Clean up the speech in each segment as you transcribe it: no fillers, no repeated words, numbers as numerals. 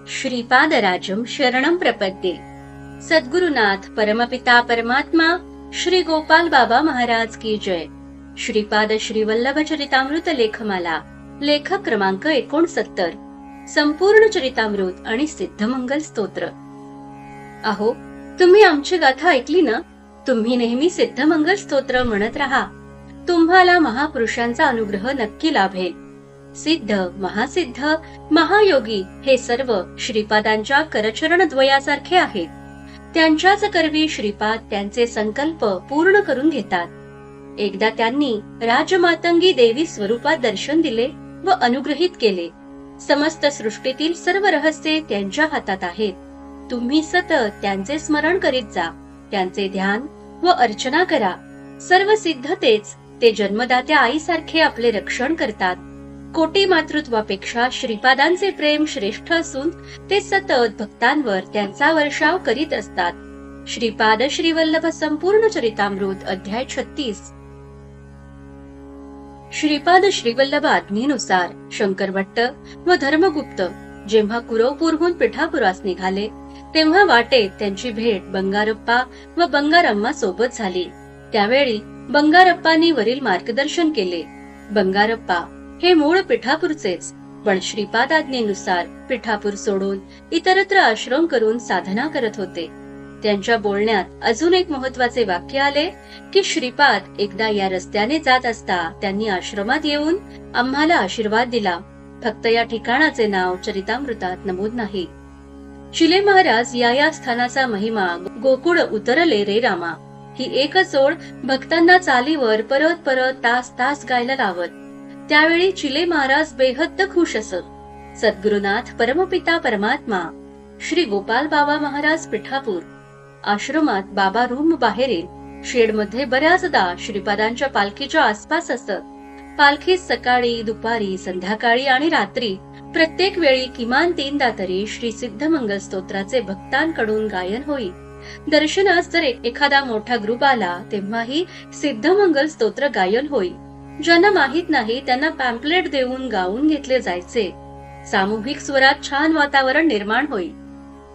श्रीपादराजं शरणं प्रपद्ये। सद्गुरुनाथ परमपिता परमात्मा श्री गोपाल बाबा महाराज की जय। श्रीपाद श्री वल्लभ चरितामृत लेखमाला, लेखक क्रमांक 69, संपूर्ण चरितामृत आणि सिद्धमंगल स्तोत्र। अहो, तुम्ही आमची गाथा ऐकली ना? तुम्ही नेहमी सिद्धमंगल स्तोत्र म्हणत राहा, तुम्हाला महापुरुषांचा अनुग्रह नक्की लाभेल। सिद्ध, महासिद्ध, महायोगी हे सर्व श्रीपादांच्या करचरण द्वयासारखे आहेत। त्यांच्याच करवी श्रीपाद त्यांचे संकल्प पूर्ण करून घेतात। एकदा त्यांनी राजमातंगी देवी स्वरूपात दर्शन दिले व अनुग्रहित केले। समस्त सृष्टीतील सर्व रहस्ये त्यांच्या हातात आहेत। तुम्ही सतत त्यांचे स्मरण करीत जा, त्यांचे ध्यान व अर्चना करा। सर्व सिद्धतेच ते जन्मदात्या आईसारखे आपले रक्षण करतात। कोटी मातृत्वापेक्षा श्रीपादांचे प्रेम श्रेष्ठ असून ते सतत भक्तांवर त्यांचा वर्षाव करीत असतात। श्रीपाद श्रीवल्लभ संपूर्ण चरितामृत अध्याय 36। श्रीपाद श्रीवल्लभ आज्ञेनुसार शंकर भट्ट व धर्मगुप्त जेव्हा कुरवपूरहून पिठापुरास निघाले, तेव्हा वाटेत त्यांची भेट बंगारप्पा व बंगारम्मा सोबत झाली। त्यावेळी बंगारप्पांनी वरील मार्गदर्शन केले। बंगारप्पा हे मूळ पिठापूरचेच, पण श्रीपाद आज्ञेनुसार पिठापूर सोडून इतरत्र आश्रम करून साधना करत होते। त्यांच्या बोलण्यात अजून एक महत्वाचे वाक्य आले की श्रीपाद एकदा या रस्त्याने जात असता त्यांनी आश्रमात येऊन आम्हाला आशीर्वाद दिला। फक्त या ठिकाणाचे नाव चरितामृतात नमूद नाही। चिले महाराज या स्थानाचा महिमा गोकुळ उतरले रे रामा ही एकच ओळ भक्तांना चालीवर परत परत तास तास गायला लावत। त्यावेळी चिले महाराज बेहद्द खुश असत। सद्गुरुनाथ परमपिता परमात्मा श्री गोपाल बाबा महाराज पिठापूर आश्रमात बाबा रूम बाहेरील शेड मध्ये बऱ्याचदा श्रीपादांच्या पालखीच्या आसपास असत। पालखीत सकाळी, दुपारी, संध्याकाळी आणि रात्री प्रत्येक वेळी किमान 3दा तरी श्री सिद्धमंगल स्तोत्राचे भक्तांकडून गायन होई। दर्शनास जर एखादा मोठा ग्रुप आला तेव्हाही सिद्धमंगल स्तोत्र गायन होई। ज्यांना माहित नाही त्यांना पॅम्पलेट देऊन गाऊन घेतले जायचे। सामूहिक स्वरात छान वातावरण निर्माण होई।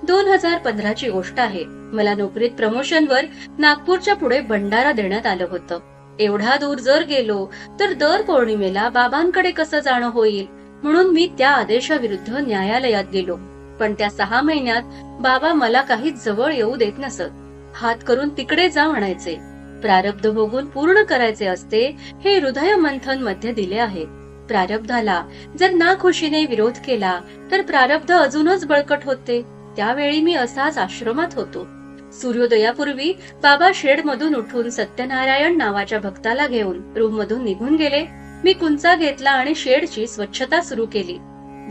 2015 ची गोष्ट आहे। मला नोकरीत प्रमोशनवर नागपूरच्या पुढे भंडारा देण्यात आलं होतं। एवढा दूर जर गेलो तर दर पौर्णिमेला बाबांकडे कसं जाणं होईल, म्हणून मी त्या आदेशाविरुद्ध न्यायालयात गेलो। पण त्या 6 महिन्यात बाबा मला काही जवळ येऊ देत नसत। हात करून तिकडे जा म्हणायचे। प्रारब्ध भोगून पूर्ण करायचे असते हे हृदय मंथन मध्ये दिले आहे। प्रारब्धाला जर नाखुशीने विरोध केला तर प्रारब्ध अजूनच बळकट होते। त्यावेळी मी असाच आश्रमात होतो। सूर्योदयापूर्वी बाबा शेड मधून उठून सत्यनारायण नावाच्या भक्ताला घेऊन रूम मधून निघून गेले। मी कुंचा घेतला आणि शेडची स्वच्छता सुरू केली।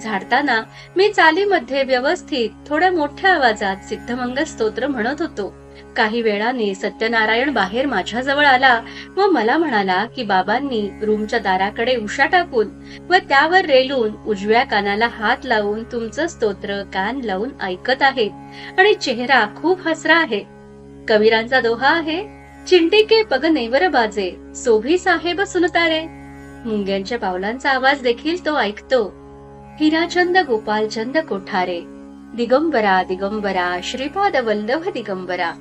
झाडताना मी चालीमध्ये व्यवस्थित थोड्या मोठ्या आवाजात सिद्धमंगल स्तोत्र म्हणत होतो। काही वेळाने सत्यनारायण बाहेर माझ्या जवळ आला व मला म्हणाला की बाबांनी रूमच्या दाराकडे उशा टाकून व त्यावर रेलून उजव्या कानाला हात लावून तुमचं स्तोत्र कान लावून ऐकत आहेत आणि चेहरा खूप हसरा आहे। कबीरांचा दोहा आहे, चिंटी के पग नेवर बाजे सोभी साहेब सुनतारे। मुंग्यांच्या पावलांचा आवाज देखील तो ऐकतो। हिराचंद गोपालचंद कोठारे, दिगंबरा दिगंबरा श्रीपाद वल्लभ दिगंबरा।